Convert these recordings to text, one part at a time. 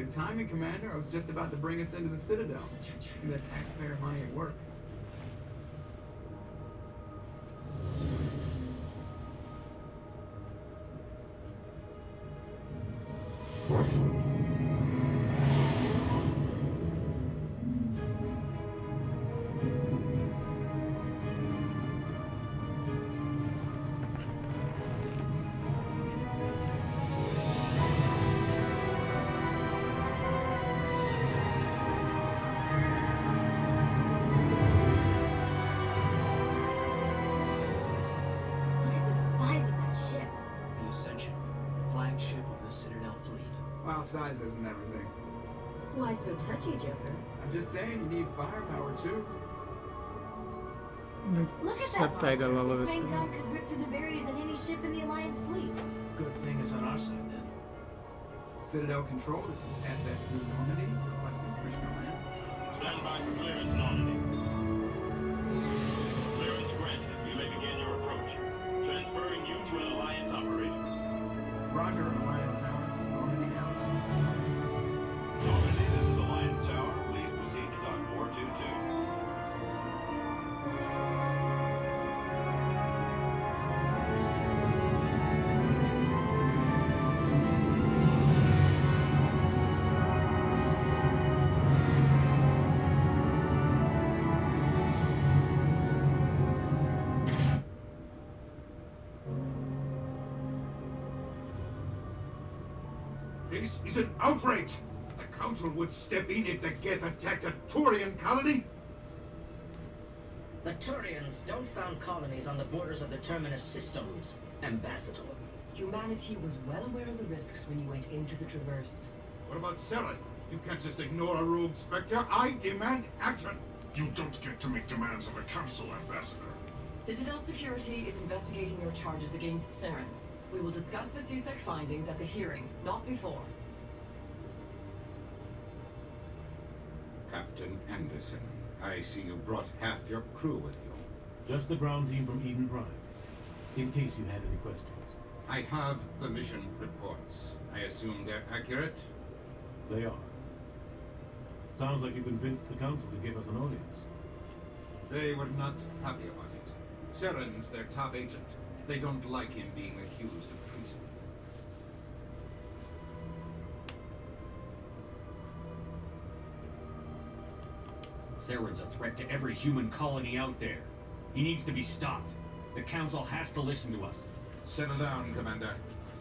Good timing, Commander. I was just about to bring us into the Citadel. See that taxpayer money at work. Sizes and everything. Why so touchy, Joker? I'm just saying you need firepower too. Look at that subtitle all of its a main sudden. gun could rip through the barriers in any ship in the Alliance fleet. Good thing it's on our side then. Citadel Control, this is SS New Normandy, requesting permission to land. Stand by for clearance, Normandy. Clearance granted. You may begin your approach. Transferring you to an Alliance operator. Roger, Alliance Tower. Normandy out. Normandy, this is Alliance Tower. Please proceed to Dock 422. This is an outrage! The Council would step in if the Geth attacked a Turian colony? The Turians don't found colonies on the borders of the Terminus systems, Ambassador. Humanity was well aware of the risks when you went into the Traverse. What about Saren? You can't just ignore a rogue Spectre. I demand action! You don't get to make demands of the Council, Ambassador. Citadel Security is investigating your charges against Saren. We will discuss the CSEC findings at the hearing, not before. Captain Anderson, I see you brought half your crew with you. Just the ground team from Eden Prime, in case you had any questions. I have the mission reports. I assume they're accurate? They are. Sounds like you convinced the Council to give us an audience. They were not happy about it. Saren's their top agent. They don't like him being accused of treason. Saren's a threat to every human colony out there. He needs to be stopped. The Council has to listen to us. Settle down, Commander.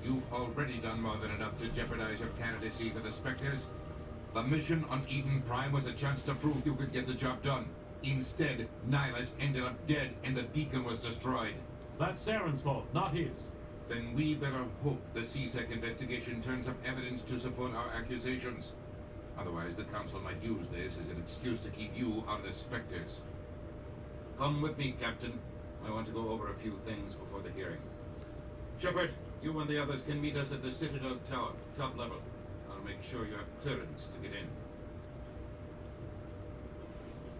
You've already done more than enough to jeopardize your candidacy for the Spectres. The mission on Eden Prime was a chance to prove you could get the job done. Instead, Nihilus ended up dead and the beacon was destroyed. That's Saren's fault, not his. Then we better hope the CSEC investigation turns up evidence to support our accusations. Otherwise, the Council might use this as an excuse to keep you out of the Spectres. Come with me, Captain. I want to go over a few things before the hearing. Shepard, you and the others can meet us at the Citadel Tower, top level. I'll make sure you have clearance to get in.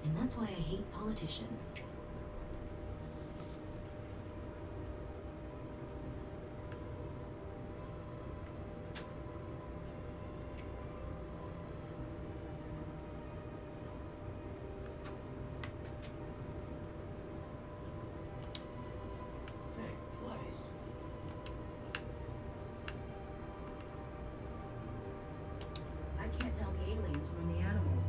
And that's why I hate politicians. I can't tell the aliens from the animals.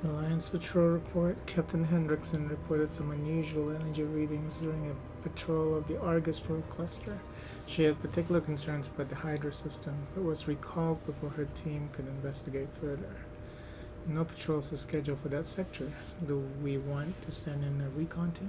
Alliance Patrol report. Captain Hendrickson reported some unusual energy readings during a patrol of the Argus Road cluster. She had particular concerns about the Hydra system, but was recalled before her team could investigate further. No patrols are scheduled for that sector. Do we want to send in a recon team?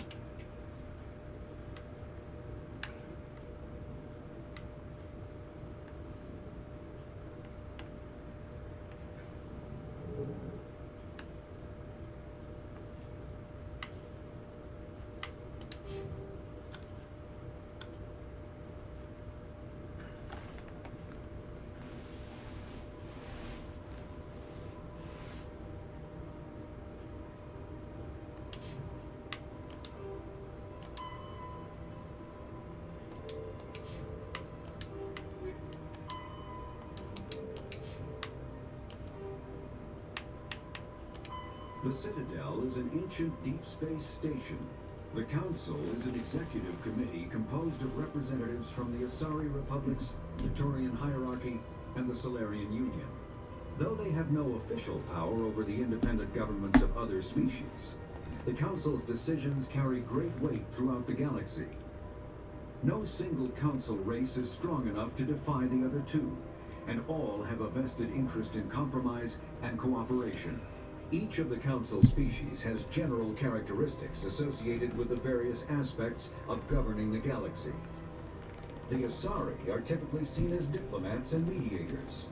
The Citadel is an ancient deep space station. The Council is an executive committee composed of representatives from the Asari Republics, the Turian Hierarchy, and the Solarian Union. Though they have no official power over the independent governments of other species, the Council's decisions carry great weight throughout the galaxy. No single Council race is strong enough to defy the other two, and all have a vested interest in compromise and cooperation. Each of the Council species has general characteristics associated with the various aspects of governing the galaxy. The Asari are typically seen as diplomats and mediators.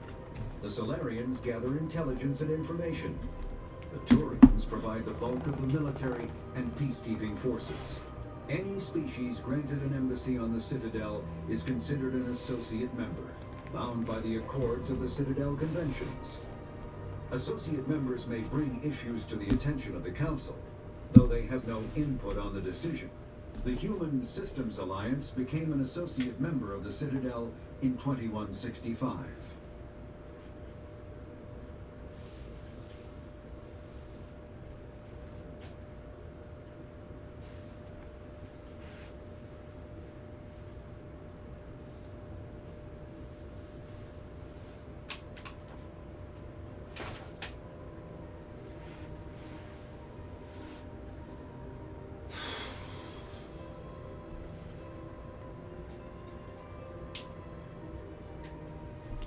The Solarians gather intelligence and information. The Turians provide the bulk of the military and peacekeeping forces. Any species granted an embassy on the Citadel is considered an associate member, bound by the accords of the Citadel Conventions. Associate members may bring issues to the attention of the Council, though they have no input on the decision. The Human Systems Alliance became an associate member of the Citadel in 2165.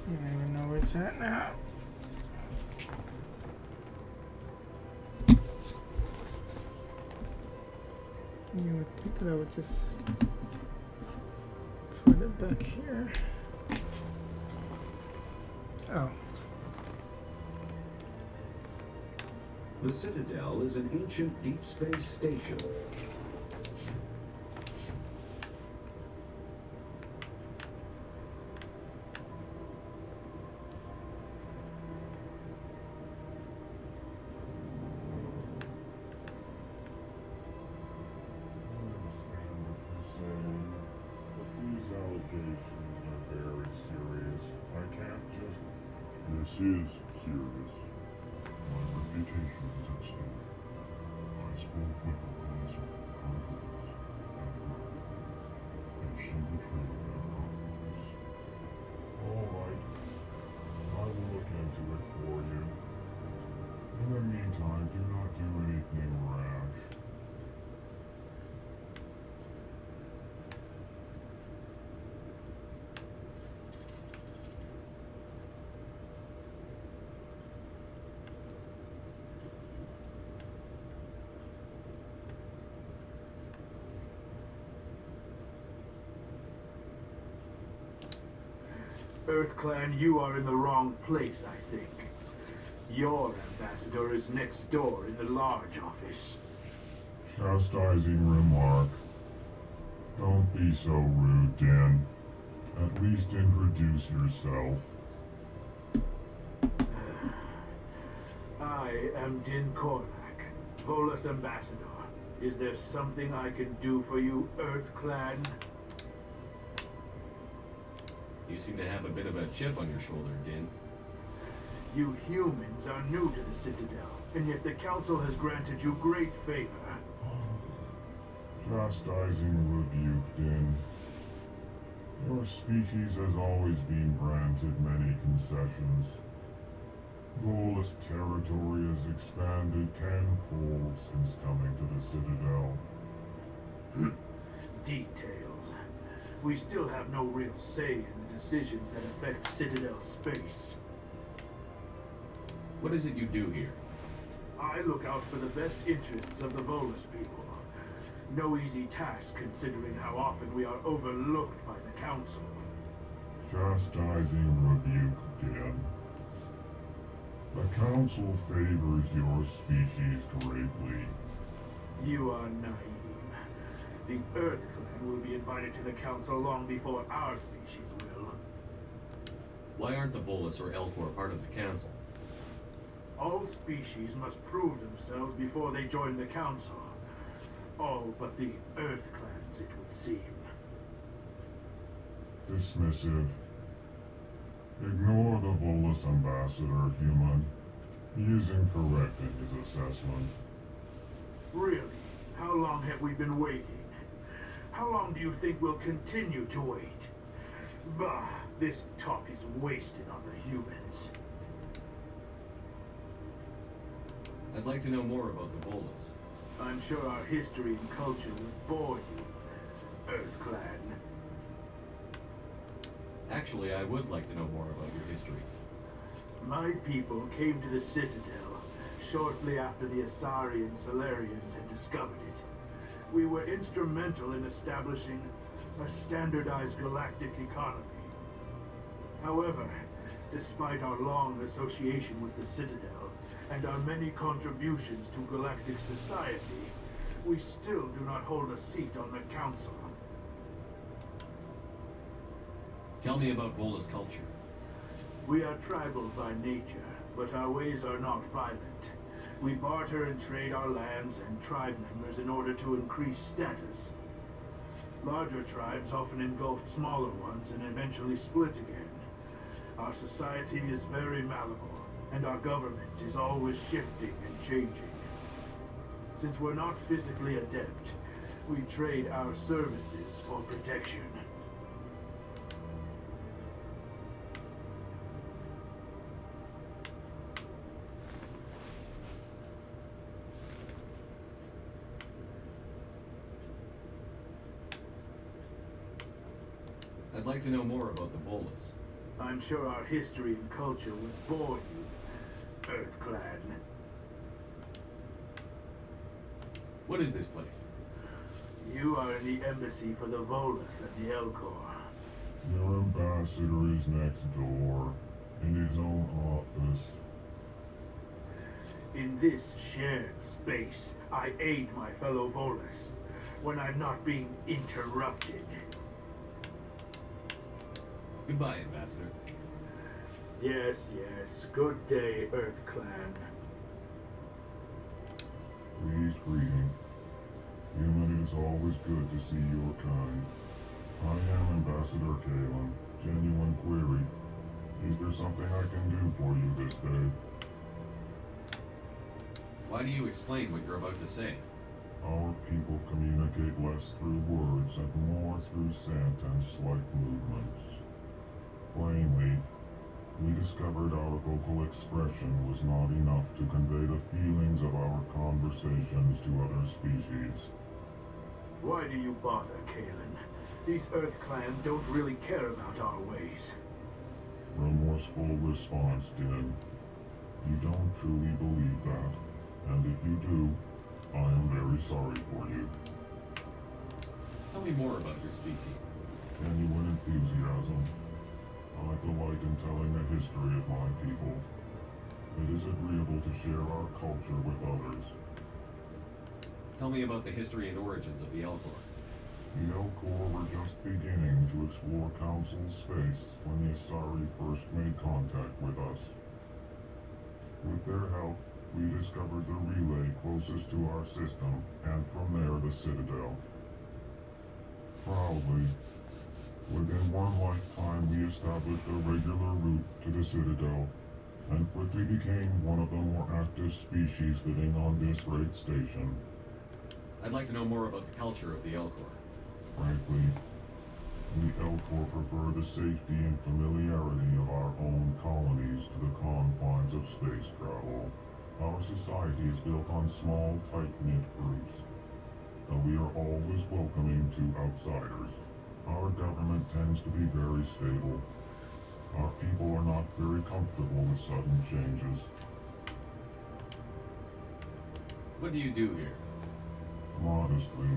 I don't even know where it's at now. You would think that I would just put it back here. Oh. The Citadel is an ancient deep space station. This is serious. My reputation is at stake. I spoke with the Council confidence and Krogan, and she betrayed that confidence. All right. I will look into it for you. In the meantime, do not do anything rash. EarthClan, you are in the wrong place, I think. Your ambassador is next door in the large office. Chastising remark. Don't be so rude, Dan. At least introduce yourself. I am Din Korlak, Volus ambassador. Is there something I can do for you, EarthClan? You seem to have a bit of a chip on your shoulder, Din. You humans are new to the Citadel, and yet the Council has granted you great favor. Chastising rebuke, Din. Your species has always been granted many concessions. Volus territory has expanded tenfold since coming to the Citadel. Details. We still have no real say in the decisions that affect Citadel space. What is it you do here? I look out for the best interests of the Volus people. No easy task considering how often we are overlooked by the Council. Chastising rebuke, Dan. The Council favors your species greatly. You are naive. The Earth Clan will be invited to the Council long before our species will. Why aren't the Volus or Elcor part of the Council? All species must prove themselves before they join the Council. All but the Earth Clans, it would seem. Dismissive. Ignore the Volus ambassador, human. He is incorrect in his assessment. Really? How long have we been waiting? How long do you think we'll continue to wait? Bah, this talk is wasted on the humans. I'd like to know more about the Volus. I'm sure our history and culture would bore you, Earth Clan. Actually, I would like to know more about your history. My people came to the Citadel shortly after the Asari and Solarians had discovered it. We were instrumental in establishing a standardized galactic economy. However, despite our long association with the Citadel and our many contributions to galactic society, we still do not hold a seat on the Council. Tell me about Volus culture. We are tribal by nature, but our ways are not violent. We barter and trade our lands and tribe members in order to increase status. Larger tribes often engulf smaller ones and eventually split again. Our society is very malleable, and our government is always shifting and changing. Since we're not physically adept, we trade our services for protection. I'd like to know more about the Volus. I'm sure our history and culture would bore you, Earth Clan. What is this place? You are in the embassy for the Volus and the Elcor. Your ambassador is next door, in his own office. In this shared space, I aid my fellow Volus when I'm not being interrupted. Goodbye, Ambassador. Yes, yes. Good day, Earth Clan. Pleased greeting. Human, it is always good to see your kind. I am Ambassador Kalen. Genuine query. Is there something I can do for you this day? Why do you explain what you're about to say? Our people communicate less through words and more through scent and slight movements. Plainly, we discovered our vocal expression was not enough to convey the feelings of our conversations to other species. Why do you bother, Kalen? These Earth Clan don't really care about our ways. Remorseful response, Din. You don't truly believe that, and if you do, I am very sorry for you. Tell me more about your species. Genuine enthusiasm. I delight in telling the history of my people. It is agreeable to share our culture with others. Tell me about the history and origins of the Elcor. The Elcor were just beginning to explore Council space when the Asari first made contact with us. With their help, we discovered the relay closest to our system, and from there the Citadel. Proudly, within one lifetime we established a regular route to the Citadel, and quickly became one of the more active species living on this great station. I'd like to know more about the culture of the Elcor. Frankly, the Elcor prefer the safety and familiarity of our own colonies to the confines of space travel. Our society is built on small, tight-knit groups, though we are always welcoming to outsiders. Our government tends to be very stable. Our people are not very comfortable with sudden changes. What do you do here? Modestly,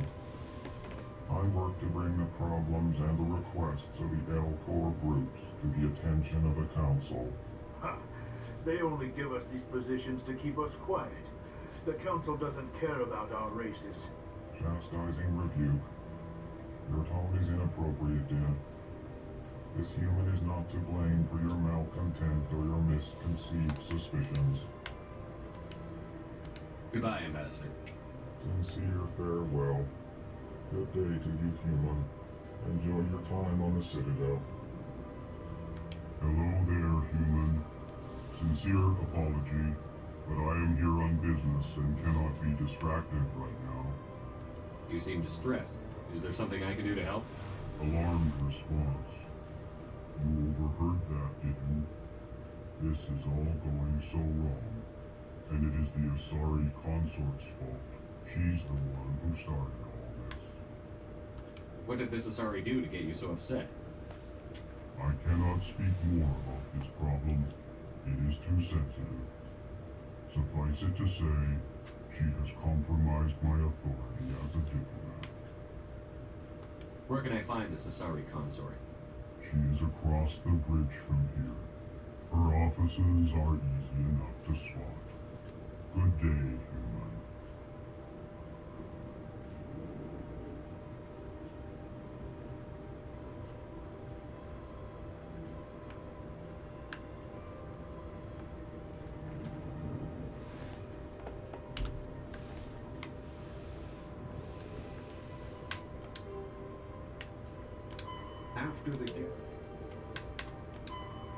I work to bring the problems and the requests of the L-Corps groups to the attention of the Council. Ha! They only give us these positions to keep us quiet. The Council doesn't care about our races. Chastising rebuke. Your tone is inappropriate, Dan. This human is not to blame for your malcontent or your misconceived suspicions. Goodbye, Ambassador. Sincere farewell. Good day to you, human. Enjoy your time on the Citadel. Hello there, human. Sincere apology, but I am here on business and cannot be distracted right now. You seem distressed. Is there something I can do to help? Alarmed response. You overheard that, did you? This is all going so wrong. And it is the Asari consort's fault. She's the one who started all this. What did this Asari do to get you so upset? I cannot speak more about this problem. It is too sensitive. Suffice it to say, she has compromised my authority as a diplomat. Where can I find this Asari consort? She is across the bridge from here. Her offices are easy enough to spot. Good day, human. After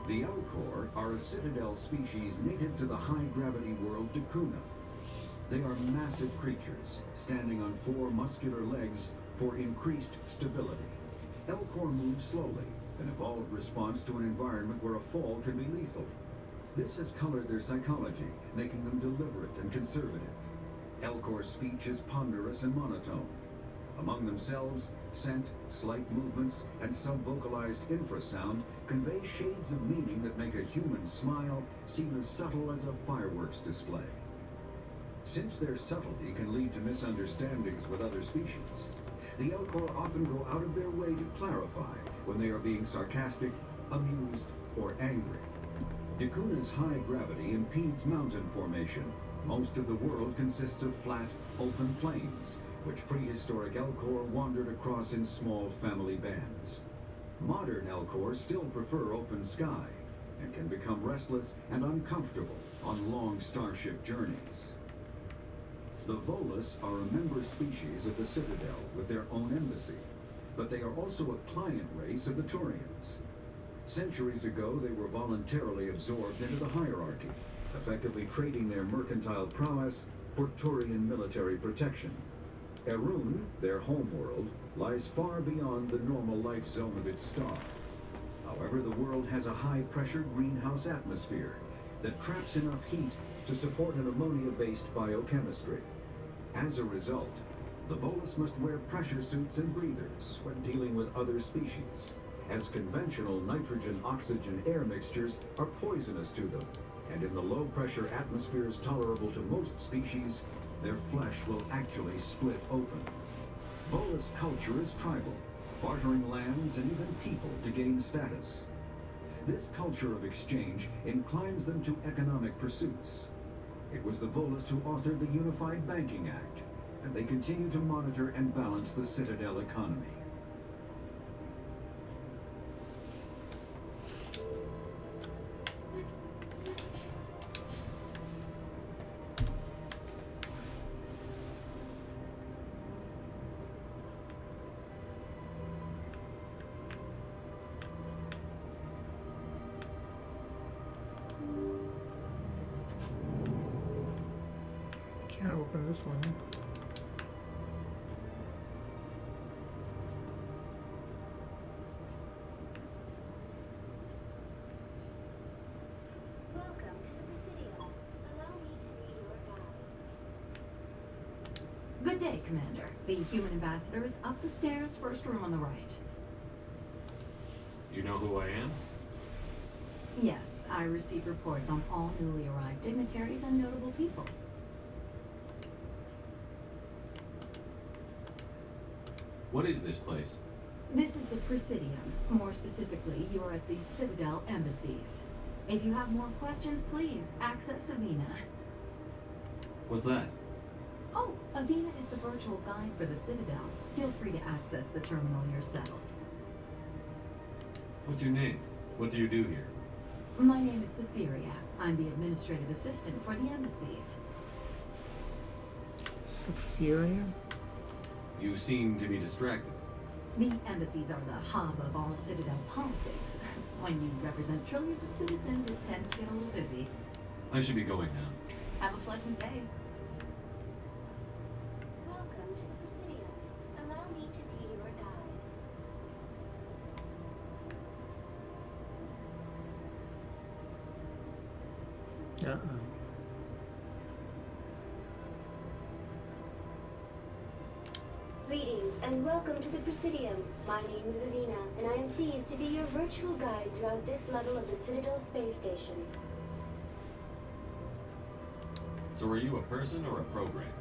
the L-Corps are a Citadel species native to the high-gravity world Dakuna. They are massive creatures, standing on 4 muscular legs for increased stability. L-Corps move slowly, an evolved response to an environment where a fall can be lethal. This has colored their psychology, making them deliberate and conservative. L-Corps speech is ponderous and monotone. Among themselves, scent, slight movements, and sub-vocalized infrasound convey shades of meaning that make a human smile seem as subtle as a fireworks display. Since their subtlety can lead to misunderstandings with other species, the L-Corps often go out of their way to clarify when they are being sarcastic, amused, or angry. Dakuna's high gravity impedes mountain formation. Most of the world consists of flat, open plains, which prehistoric L-Corps wandered across in small family bands. Modern L-Corps still prefer open sky, and can become restless and uncomfortable on long starship journeys. The Volus are a member species of the Citadel with their own embassy, but they are also a client race of the Turians. Centuries ago, they were voluntarily absorbed into the hierarchy, effectively trading their mercantile prowess for Turian military protection. Erun, their homeworld, lies far beyond the normal life zone of its star. However, the world has a high-pressure greenhouse atmosphere that traps enough heat to support an ammonia-based biochemistry. As a result, the Volus must wear pressure suits and breathers when dealing with other species, as conventional nitrogen-oxygen-air mixtures are poisonous to them, and in the low-pressure atmospheres tolerable to most species, their flesh will actually split open. Volus culture is tribal, bartering lands and even people to gain status. This culture of exchange inclines them to economic pursuits. It was the Volus who authored the Unified Banking Act, and they continue to monitor and balance the Citadel economy. Can't open this one. Welcome to the Presidio. Allow me to be your guide. Good day, Commander. The human ambassador is up the stairs, first room on the right. You know who I am? Yes, I receive reports on all newly arrived dignitaries and notable people. What is this place? This is the Presidium. More specifically, you are at the Citadel Embassies. If you have more questions, please access Avina. What's that? Oh, Avina is the virtual guide for the Citadel. Feel free to access the terminal yourself. What's your name? What do you do here? My name is Safiria. I'm the administrative assistant for the embassies. Safiria? You seem to be distracted. The embassies are the hub of all Citadel politics. When you represent trillions of citizens, it tends to get a little busy. I should be going now. Have a pleasant day. Welcome to the Presidium. Allow me to be your guide. Uh-oh. Greetings and welcome to the Presidium. My name is Avina, and I am pleased to be your virtual guide throughout this level of the Citadel space station. So are you a person or a program?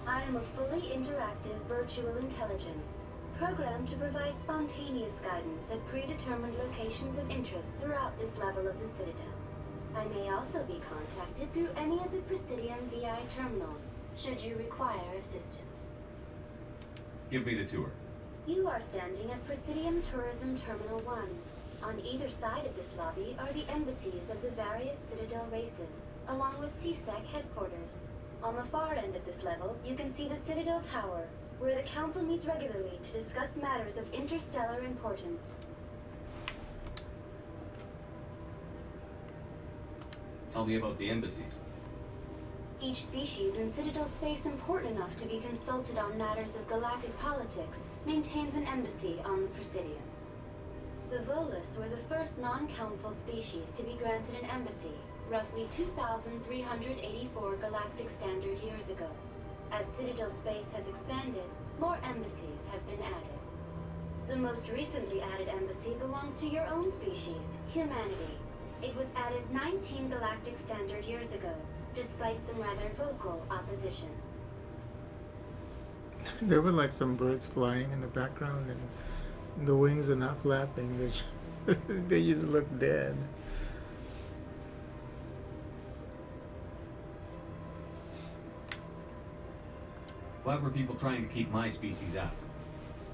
I am a fully interactive virtual intelligence, programmed to provide spontaneous guidance at predetermined locations of interest throughout this level of the Citadel. I may also be contacted through any of the Presidium VI terminals, should you require assistance. Give me the tour. You are standing at Presidium Tourism Terminal 1. On either side of this lobby are the embassies of the various Citadel races, along with CSEC headquarters. On the far end of this level, you can see the Citadel Tower, where the Council meets regularly to discuss matters of interstellar importance. Tell me about the embassies. Each species in Citadel space important enough to be consulted on matters of galactic politics maintains an embassy on the Presidium. The Volus were the first non-council species to be granted an embassy, roughly 2,384 galactic standard years ago. As Citadel space has expanded, more embassies have been added. The most recently added embassy belongs to your own species, humanity. It was added 19 galactic standard years ago, despite some rather vocal opposition. There were like some birds flying in the background and the wings are not flapping. They just look dead. Why were people trying to keep my species out?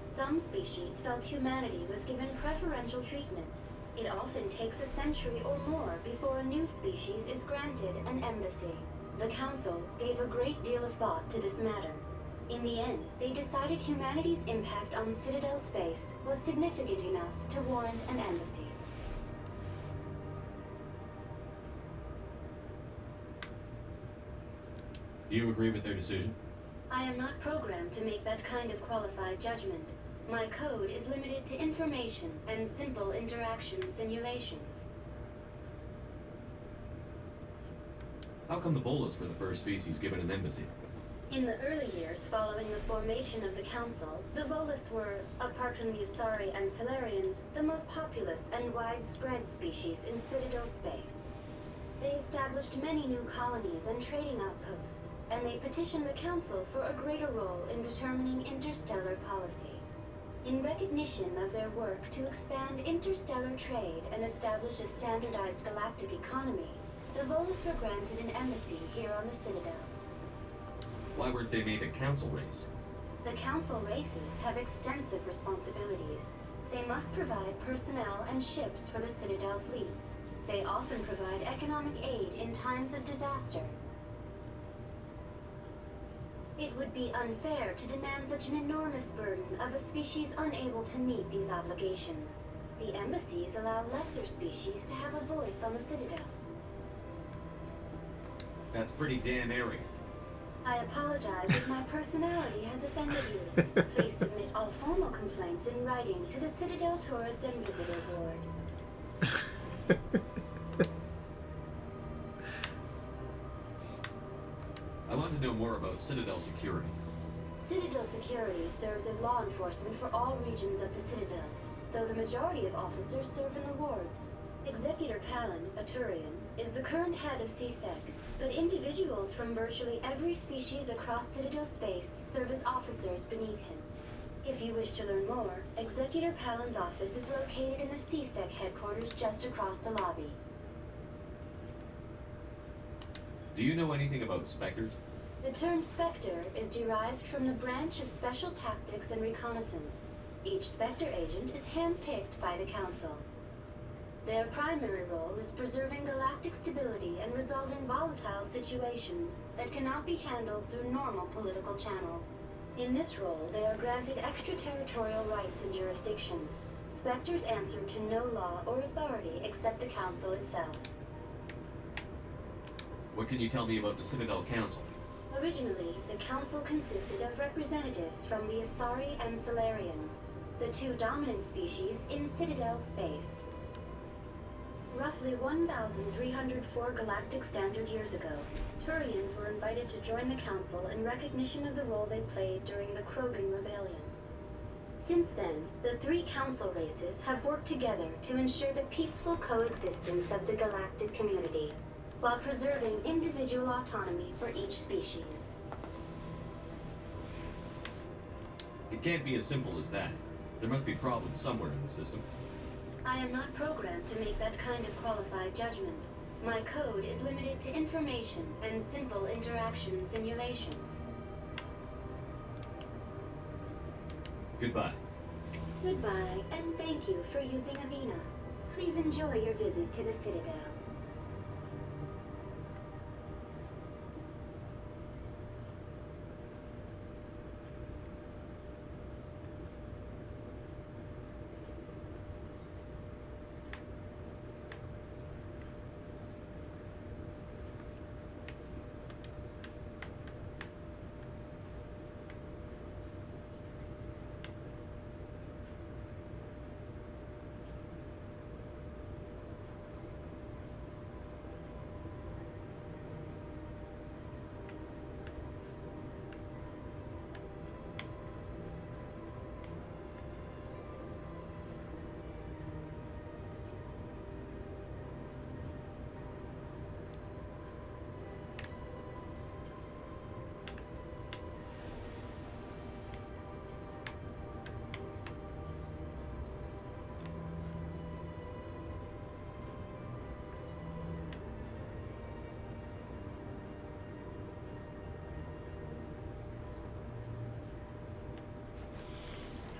Some species felt humanity was given preferential treatment. It often takes a century or more before a new species is granted an embassy. The Council gave a great deal of thought to this matter. In the end, they decided humanity's impact on Citadel space was significant enough to warrant an embassy. Do you agree with their decision? I am not programmed to make that kind of qualified judgment. My code is limited to information and simple interaction simulations. How come the Volus were the first species given an embassy? In the early years following the formation of the Council, the Volus were, apart from the Asari and Solarians, the most populous and widespread species in Citadel space. They established many new colonies and trading outposts, and they petitioned the Council for a greater role in determining interstellar policy. In recognition of their work to expand interstellar trade and establish a standardized galactic economy, the Volus were granted an embassy here on the Citadel. Why weren't they made a council race? The Council races have extensive responsibilities. They must provide personnel and ships for the Citadel fleets. They often provide economic aid in times of disaster. It would be unfair to demand such an enormous burden of a species unable to meet these obligations. The embassies allow lesser species to have a voice on the Citadel. That's pretty damn arrogant. I apologize if my personality has offended you. Please submit all formal complaints in writing to the Citadel Tourist and Visitor Board. I want to know more about Citadel Security. Citadel Security serves as law enforcement for all regions of the Citadel, though the majority of officers serve in the wards. Executor Palin, a Turian, is the current head of CSEC, but individuals from virtually every species across Citadel space serve as officers beneath him. If you wish to learn more, Executor Palin's office is located in the CSEC headquarters just across the lobby. Do you know anything about Spectres? The term Spectre is derived from the branch of Special Tactics and Reconnaissance. Each Spectre agent is handpicked by the Council. Their primary role is preserving galactic stability and resolving volatile situations that cannot be handled through normal political channels. In this role, they are granted extraterritorial rights and jurisdictions. Spectres answer to no law or authority except the Council itself. What can you tell me about the Citadel Council? Originally, the Council consisted of representatives from the Asari and Solarians, the two dominant species in Citadel space. Roughly 1,304 galactic standard years ago, Turians were invited to join the Council in recognition of the role they played during the Krogan Rebellion. Since then, the three Council races have worked together to ensure the peaceful coexistence of the galactic community, while preserving individual autonomy for each species. It can't be as simple as that. There must be problems somewhere in the system. I am not programmed to make that kind of qualified judgment. My code is limited to information and simple interaction simulations. Goodbye. Goodbye, and thank you for using Avina. Please enjoy your visit to the Citadel.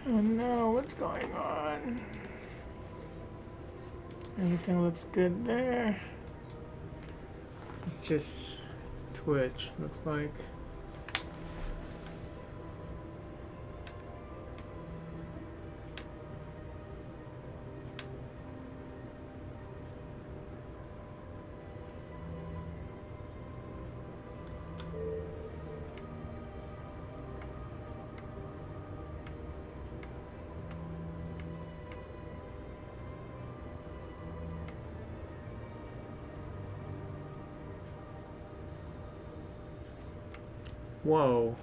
Oh no, what's going on? Everything looks good there. It's just Twitch, looks like. Whoa.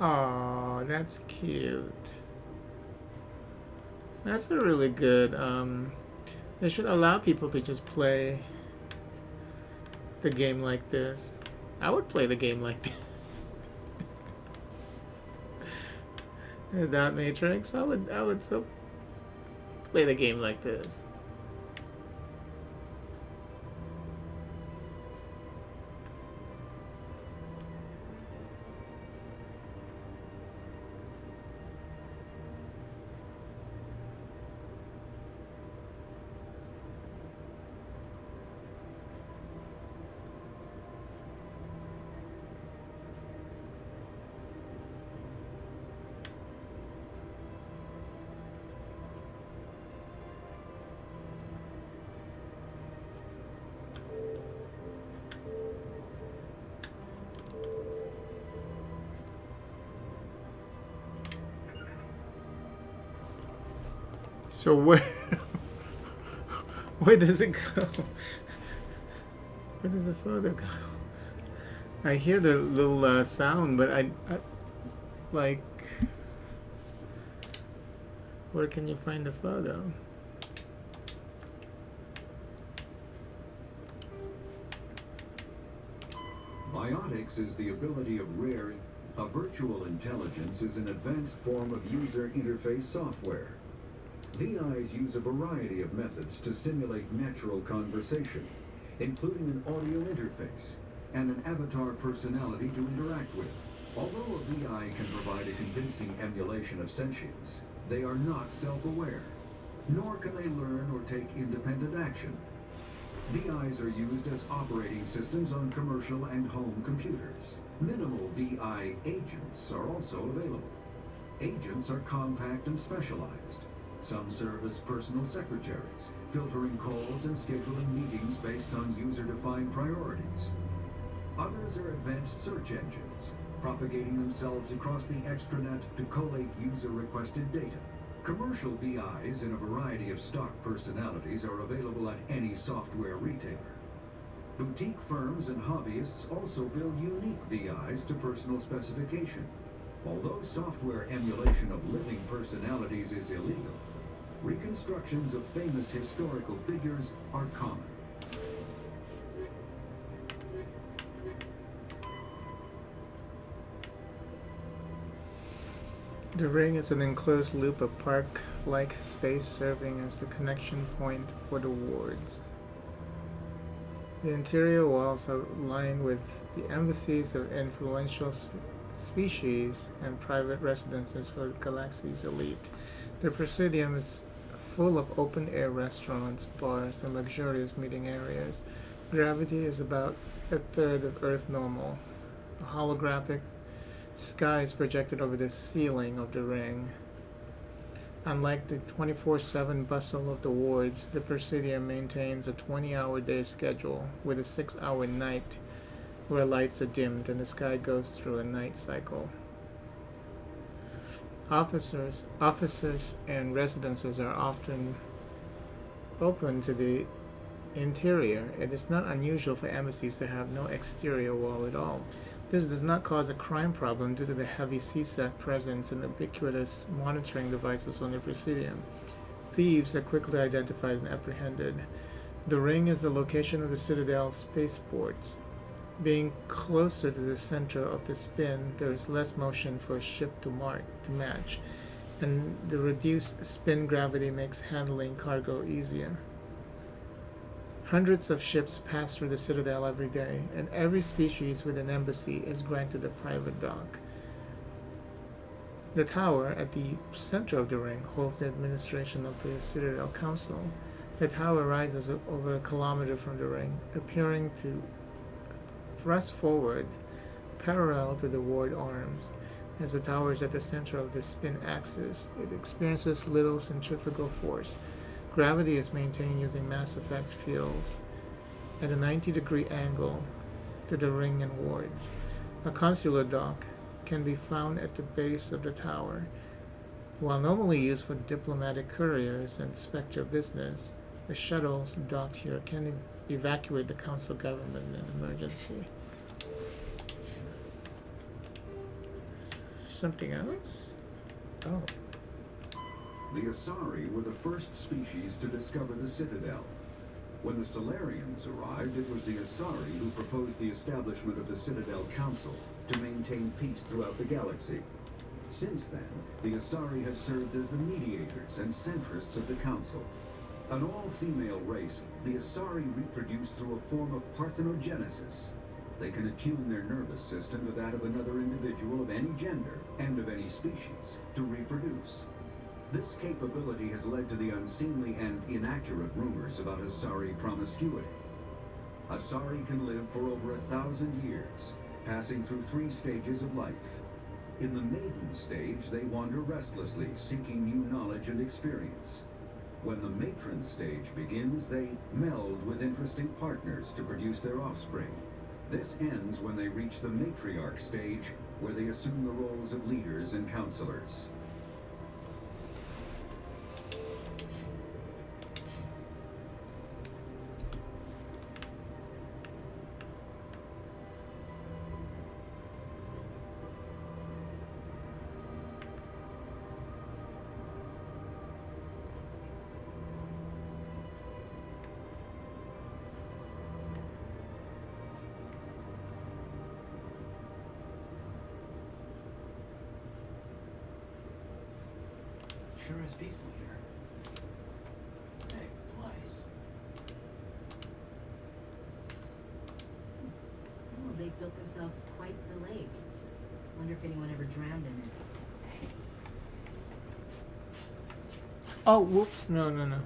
Oh, that's cute. That's a really good, they should allow people to just play the game like this. I would play the game like this. Dot Matrix, I would so play the game like this. So where does it go? Where does the photo go? I hear the little sound, but I like. Where can you find the photo? Biotics is the ability of rare. A virtual intelligence is an advanced form of user interface software. VIs use a variety of methods to simulate natural conversation, including an audio interface and an avatar personality to interact with. Although a VI can provide a convincing emulation of sentience, they are not self-aware, nor can they learn or take independent action. VIs are used as operating systems on commercial and home computers. Minimal VI agents are also available. Agents are compact and specialized. Some serve as personal secretaries, filtering calls and scheduling meetings based on user-defined priorities. Others are advanced search engines, propagating themselves across the extranet to collate user-requested data. Commercial VIs in a variety of stock personalities are available at any software retailer. Boutique firms and hobbyists also build unique VIs to personal specification. Although software emulation of living personalities is illegal, reconstructions of famous historical figures are common. The ring is an enclosed loop of park-like space serving as the connection point for the wards. The interior walls are lined with the embassies of influential species and private residences for the galaxy's elite. The Presidium is full of open-air restaurants, bars, and luxurious meeting areas. Gravity is about a third of Earth normal. A holographic sky is projected over the ceiling of the ring. Unlike the 24/7 bustle of the wards, the Presidium maintains a 20-hour day schedule with a 6-hour night where lights are dimmed and the sky goes through a night cycle. Offices and residences are often open to the interior. It is not unusual for embassies to have no exterior wall at all. This does not cause a crime problem due to the heavy CSEC presence and ubiquitous monitoring devices on the Presidium. Thieves are quickly identified and apprehended. The ring is the location of the Citadel spaceports. Being closer to the center of the spin, there is less motion for a ship to match, and the reduced spin gravity makes handling cargo easier. Hundreds of ships pass through the Citadel every day, and every species with an embassy is granted a private dock. The tower at the center of the ring holds the administration of the Citadel Council. The tower rises over a kilometer from the ring, appearing to thrust forward parallel to the ward arms. As the tower is at the center of the spin axis, it experiences little centrifugal force. Gravity is maintained using mass effects fields at a 90-degree angle to the ring and wards. A consular dock can be found at the base of the tower. While normally used for diplomatic couriers and spectre business, the shuttles docked here can evacuate the council government in an emergency. Something else? Oh. The Asari were the first species to discover the Citadel. When the Solarians arrived, it was the Asari who proposed the establishment of the Citadel Council to maintain peace throughout the galaxy. Since then, the Asari have served as the mediators and centrists of the Council. An all-female race, the Asari reproduce through a form of parthenogenesis. They can attune their nervous system to that of another individual of any gender and of any species to reproduce. This capability has led to the unseemly and inaccurate rumors about Asari promiscuity. Asari can live for over 1,000 years, passing through 3 stages of life. In the maiden stage, they wander restlessly, seeking new knowledge and experience. When the matron stage begins, they meld with interesting partners to produce their offspring. This ends when they reach the matriarch stage, where they assume the roles of leaders and counselors. sure is peaceful here. Big place. Oh, they've built themselves quite the lake. Wonder if anyone ever drowned in it. Oh, whoops. No, no, no.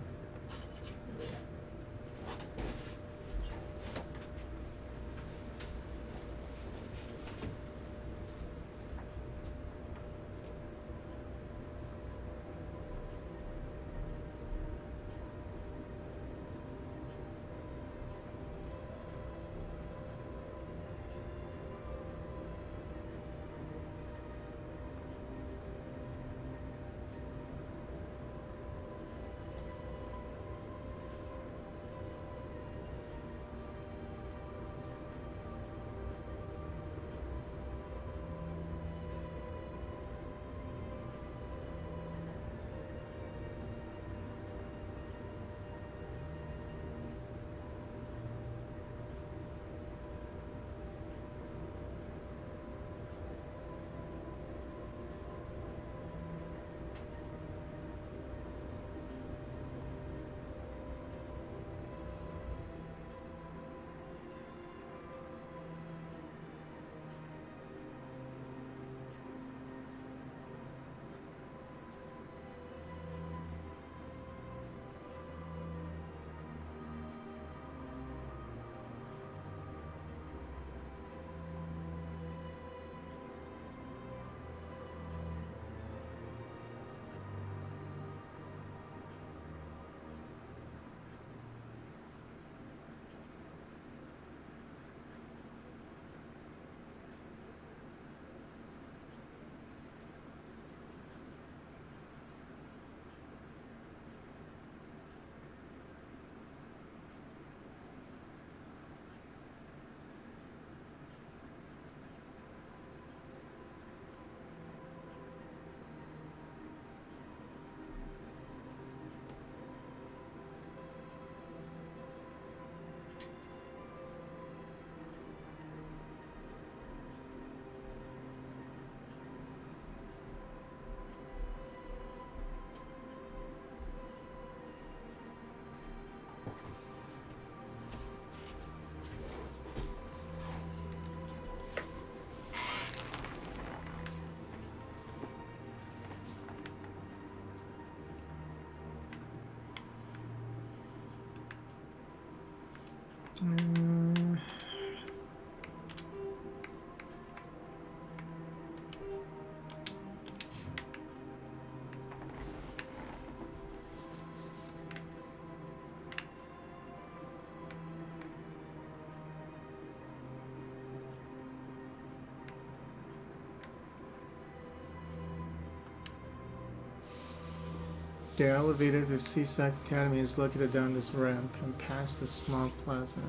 The elevator to CSAC Academy is located down this ramp and past the small plaza.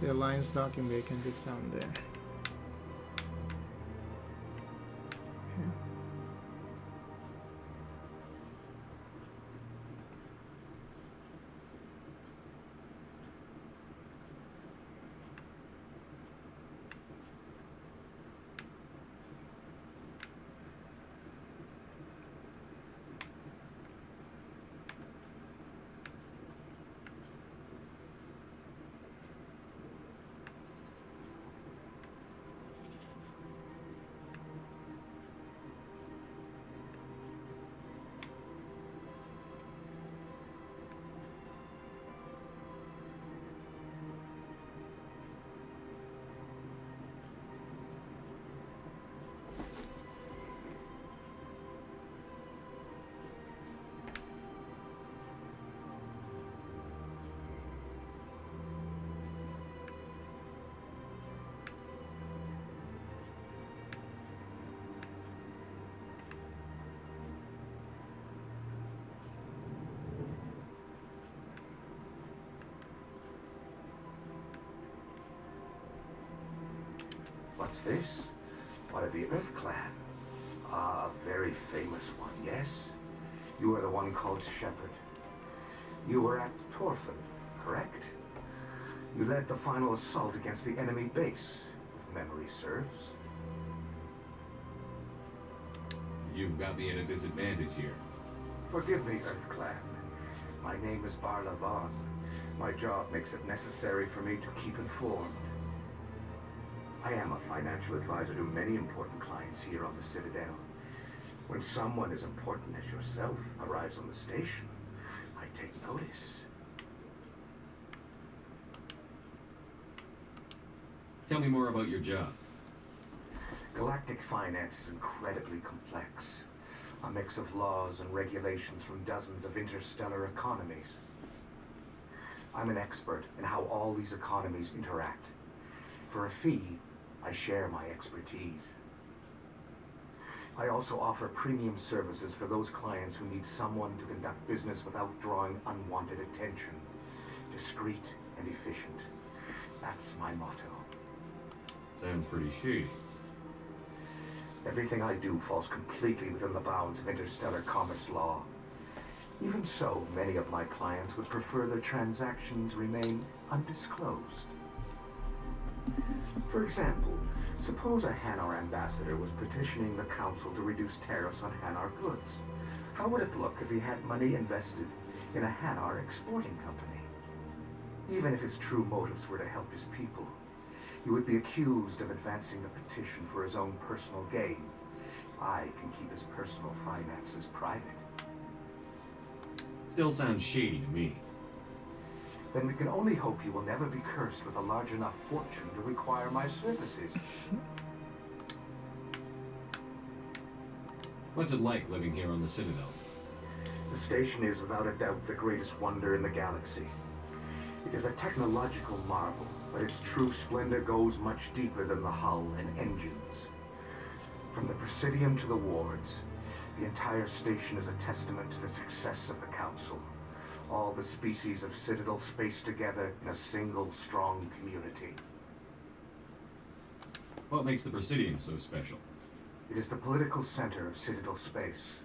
The Alliance docking bay can be found there. What's this? One of the Earth Clan. Ah, a very famous one, yes? You are the one called Shepherd. You were at Torfin, correct? You led the final assault against the enemy base, if memory serves. You've got me at a disadvantage here. Forgive me, Earth Clan. My name is Barla Vaughn. My job makes it necessary for me to keep informed. I am a financial advisor to many important clients here on the Citadel. When someone as important as yourself arrives on the station, I take notice. Tell me more about your job. Galactic finance is incredibly complex. A mix of laws and regulations from dozens of interstellar economies. I'm an expert in how all these economies interact. For a fee, I share my expertise. I also offer premium services for those clients who need someone to conduct business without drawing unwanted attention. Discreet and efficient. That's my motto. Sounds pretty shady. Everything I do falls completely within the bounds of interstellar commerce law. Even so, many of my clients would prefer their transactions remain undisclosed. For example, suppose a Hanar ambassador was petitioning the Council to reduce tariffs on Hanar goods. How would it look if he had money invested in a Hanar exporting company? Even if his true motives were to help his people, he would be accused of advancing the petition for his own personal gain. I can keep his personal finances private. Still sounds shady to me. Then we can only hope you will never be cursed with a large enough fortune to require my services. What's it like living here on the Citadel? The station is without a doubt the greatest wonder in the galaxy. It is a technological marvel, but its true splendor goes much deeper than the hull and engines. From the Presidium to the wards, the entire station is a testament to the success of the Council. All the species of Citadel space together in a single strong community. What makes the Presidium so special? It is the political center of Citadel space.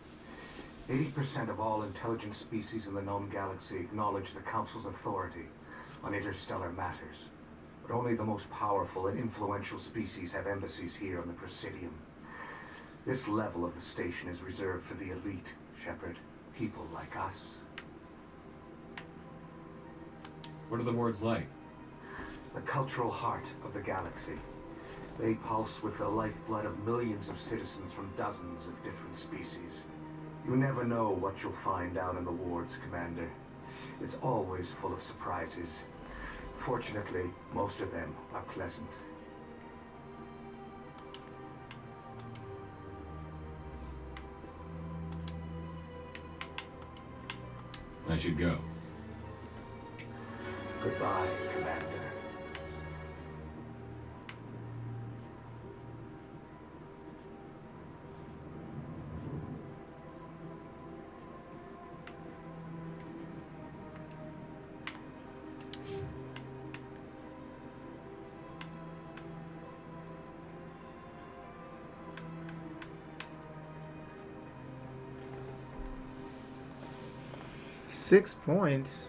80% of all intelligent species in the known galaxy acknowledge the Council's authority on interstellar matters. But only the most powerful and influential species have embassies here on the Presidium. This level of the station is reserved for the elite, Shepard. People like us. What are the wards like? The cultural heart of the galaxy. They pulse with the lifeblood of millions of citizens from dozens of different species. You never know what you'll find out in the wards, Commander. It's always full of surprises. Fortunately, most of them are pleasant. I should go. Goodbye, Commander. Six points.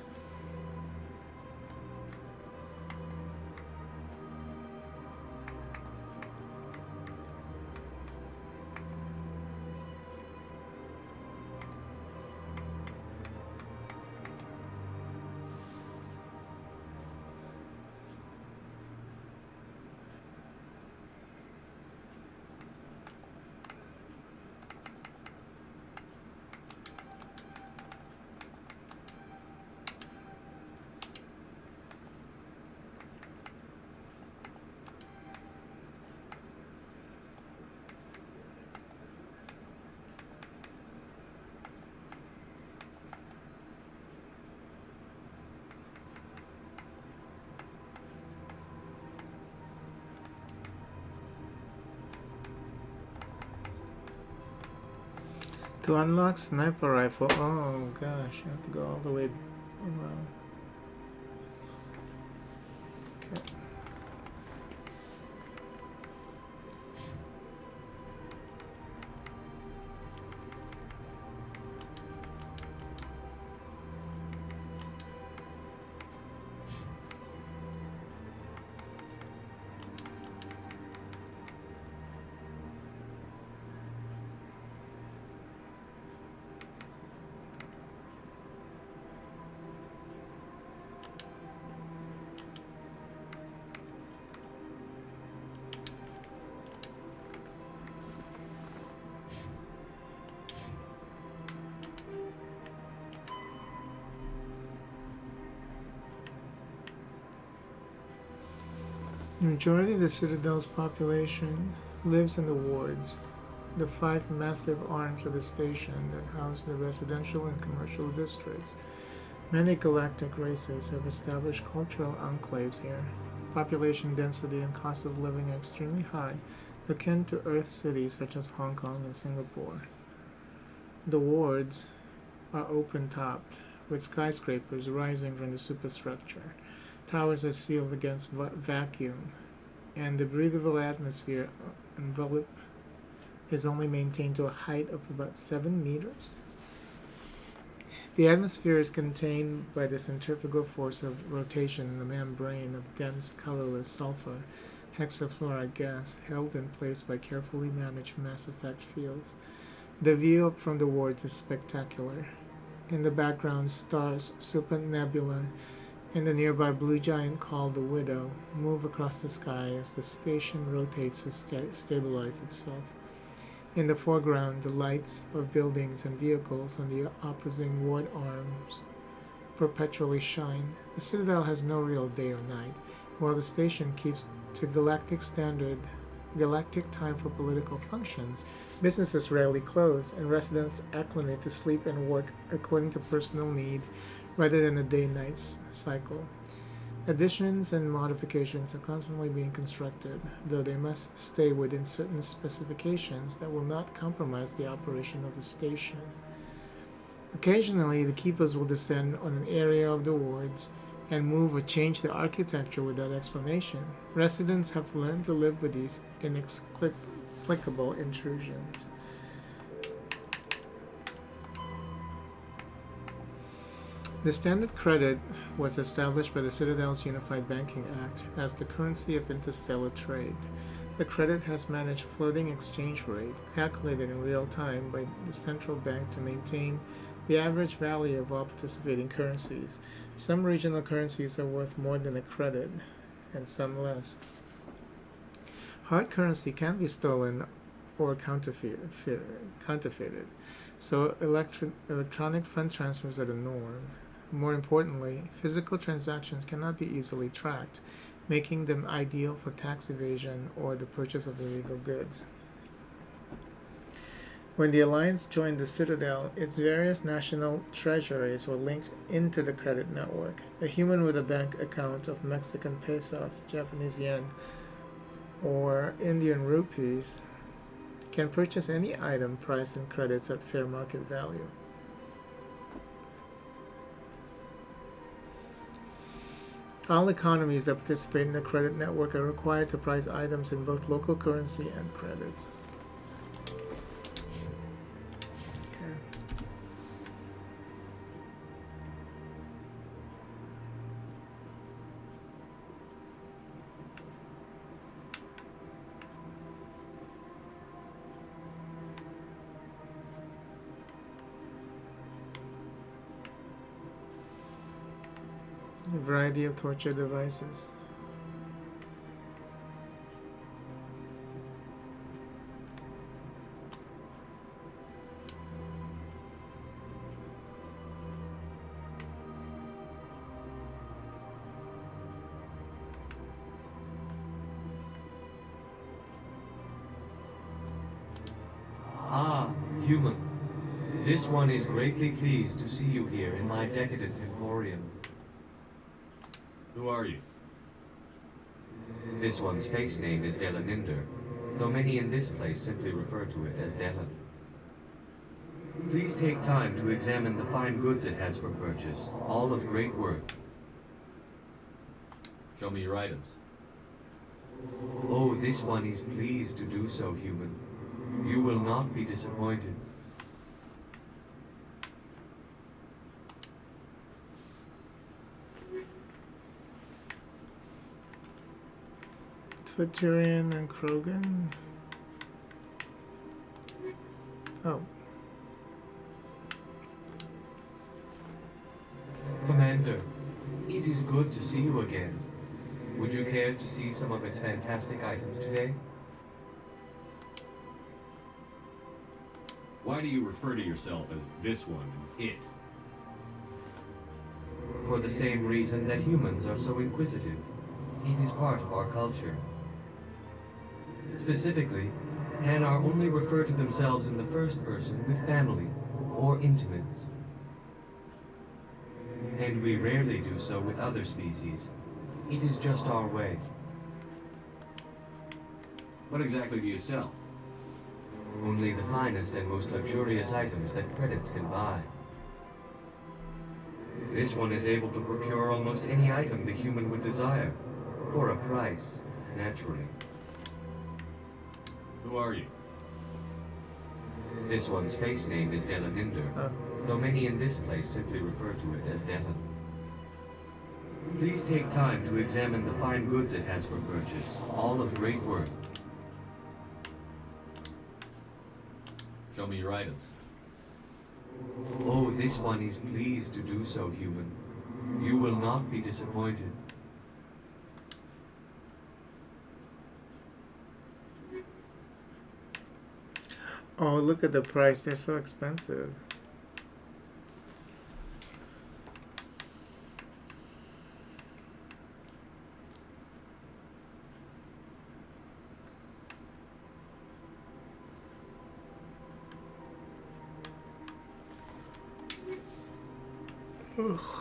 To unlock sniper rifle, oh gosh, I have to go all the way. Wow. Okay. The majority of the Citadel's population lives in the wards, the 5 massive arms of the station that house the residential and commercial districts. Many galactic races have established cultural enclaves here. Population density and cost of living are extremely high, akin to Earth cities such as Hong Kong and Singapore. The wards are open-topped, with skyscrapers rising from the superstructure. Towers are sealed against vacuum, and the breathable atmosphere envelope is only maintained to a height of about 7 meters. The atmosphere is contained by the centrifugal force of rotation in the membrane of dense, colorless sulfur hexafluoride gas held in place by carefully managed mass effect fields. The view up from the wards is spectacular. In the background, stars, Serpent Nebula, and the nearby blue giant called the Widow move across the sky as the station rotates to stabilize itself. In the foreground, the lights of buildings and vehicles on the opposing ward arms perpetually shine. The Citadel has no real day or night, while the station keeps to galactic time for political functions. Businesses rarely close, and residents acclimate to sleep and work according to personal need rather than a day-night cycle. Additions and modifications are constantly being constructed, though they must stay within certain specifications that will not compromise the operation of the station. Occasionally, the keepers will descend on an area of the wards and move or change the architecture without explanation. Residents have learned to live with these inexplicable intrusions. The standard credit was established by the Citadel's Unified Banking Act as the currency of interstellar trade. The credit has managed floating exchange rate, calculated in real time by the central bank to maintain the average value of all participating currencies. Some regional currencies are worth more than a credit, and some less. Hard currency can be stolen or counterfeited, so electronic fund transfers are the norm. More importantly, physical transactions cannot be easily tracked, making them ideal for tax evasion or the purchase of illegal goods. When the Alliance joined the Citadel, its various national treasuries were linked into the credit network. A human with a bank account of Mexican pesos, Japanese yen, or Indian rupees can purchase any item priced in credits at fair market value. All economies that participate in the credit network are required to price items in both local currency and credits. A variety of torture devices. Ah, human. This one is greatly pleased to see you here in my decadent emporium. Who are you? This one's face name is Delaninder, though many in this place simply refer to it as Delan. Please take time to examine the fine goods it has for purchase, all of great worth. Show me your items. Oh, this one is pleased to do so, human. You will not be disappointed. Twiterian and Krogan. Oh. Commander, it is good to see you again. Would you care to see some of its fantastic items today? Why do you refer to yourself as this one and it? For the same reason that humans are so inquisitive. It is part of our culture. Specifically, Hanar only refer to themselves in the first person with family or intimates. And we rarely do so with other species. It is just our way. What exactly do you sell? Only the finest and most luxurious items that credits can buy. This one is able to procure almost any item the human would desire, for a price, naturally. Who are you? This one's face name is Delaminder, though many in this place simply refer to it as Delan. Please take time to examine the fine goods it has for purchase, all of great worth. Show me your items. Oh, this one is pleased to do so, human. You will not be disappointed. Oh, look at the price. They're so expensive. Ugh.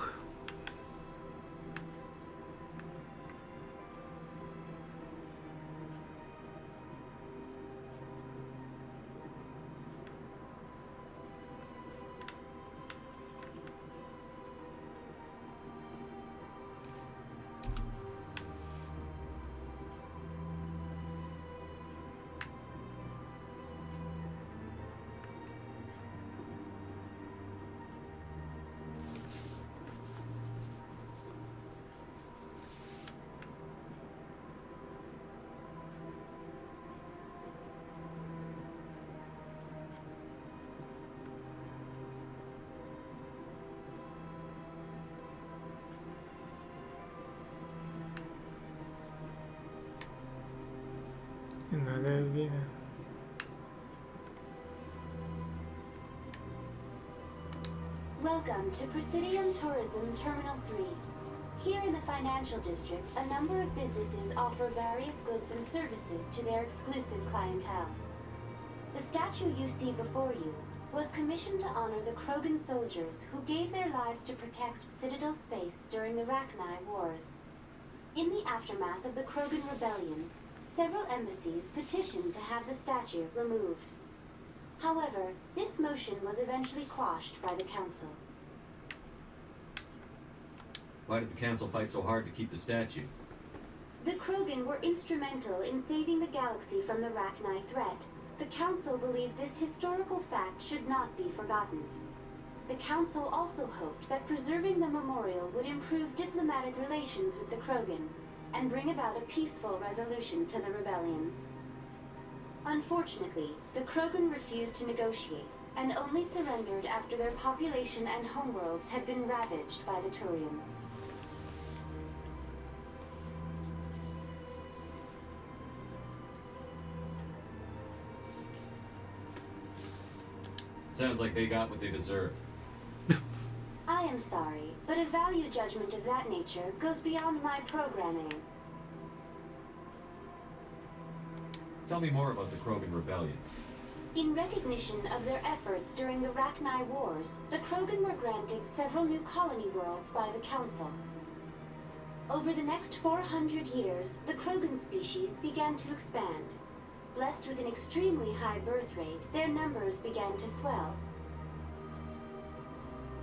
Another arena. Welcome to Presidium Tourism Terminal 3. Here in the financial district, a number of businesses offer various goods and services to their exclusive clientele. The statue you see before you was commissioned to honor the Krogan soldiers who gave their lives to protect Citadel space during the Ragnan Wars. In the aftermath of the Krogan Rebellions, several embassies petitioned to have the statue removed. However, this motion was eventually quashed by the Council. Why did the Council fight so hard to keep the statue? The Krogan were instrumental in saving the galaxy from the Ragnan threat. The Council believed this historical fact should not be forgotten. The Council also hoped that preserving the memorial would improve diplomatic relations with the Krogan and bring about a peaceful resolution to the rebellions. Unfortunately, the Krogan refused to negotiate and only surrendered after their population and homeworlds had been ravaged by the Turians. Sounds like they got what they deserved. I am sorry, but a value judgment of that nature goes beyond my programming. Tell me more about the Krogan Rebellions. In recognition of their efforts during the Ragnan Wars, the Krogan were granted several new colony worlds by the Council. Over the next 400 years, the Krogan species began to expand. Blessed with an extremely high birth rate, their numbers began to swell.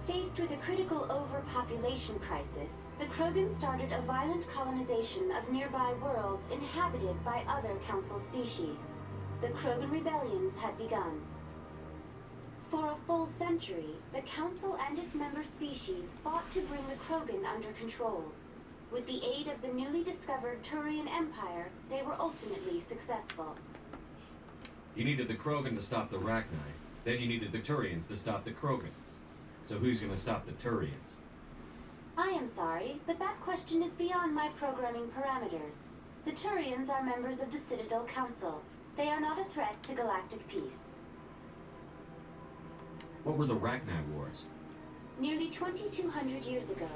Faced with a critical overpopulation crisis, the Krogan started a violent colonization of nearby worlds inhabited by other Council species. The Krogan Rebellions had begun. For a full century, the Council and its member species fought to bring the Krogan under control. With the aid of the newly discovered Turian Empire, they were ultimately successful. You needed the Krogan to stop the Ragnan, then you needed the Turians to stop the Krogan. So who's gonna stop the Turians? I am sorry, but that question is beyond my programming parameters. The Turians are members of the Citadel Council. They are not a threat to galactic peace. What were the Ragnan Wars? Nearly 2,200 years ago,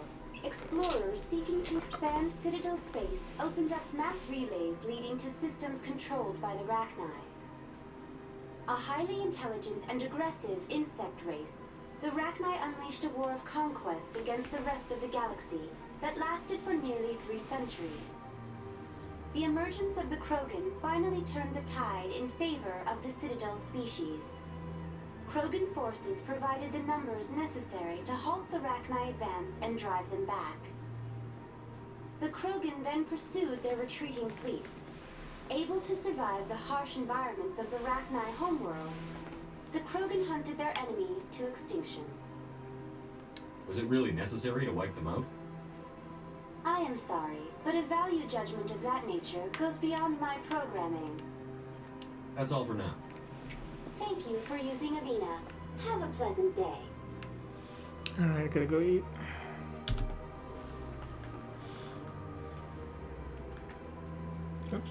Explorers seeking to expand Citadel space opened up mass relays leading to systems controlled by the Ragnan. A highly intelligent and aggressive insect race, the Ragnan unleashed a war of conquest against the rest of the galaxy that lasted for nearly 3 centuries. The emergence of the Krogan finally turned the tide in favor of the Citadel species. Krogan forces provided the numbers necessary to halt the Ragnan advance and drive them back. The Krogan then pursued their retreating fleets. Able to survive the harsh environments of the Ragnan homeworlds, the Krogan hunted their enemy to extinction. Was it really necessary to wipe them out? I am sorry, but a value judgment of that nature goes beyond my programming. That's all for now. Thank you for using Avina. Have a pleasant day. Alright, gotta go eat. Oops.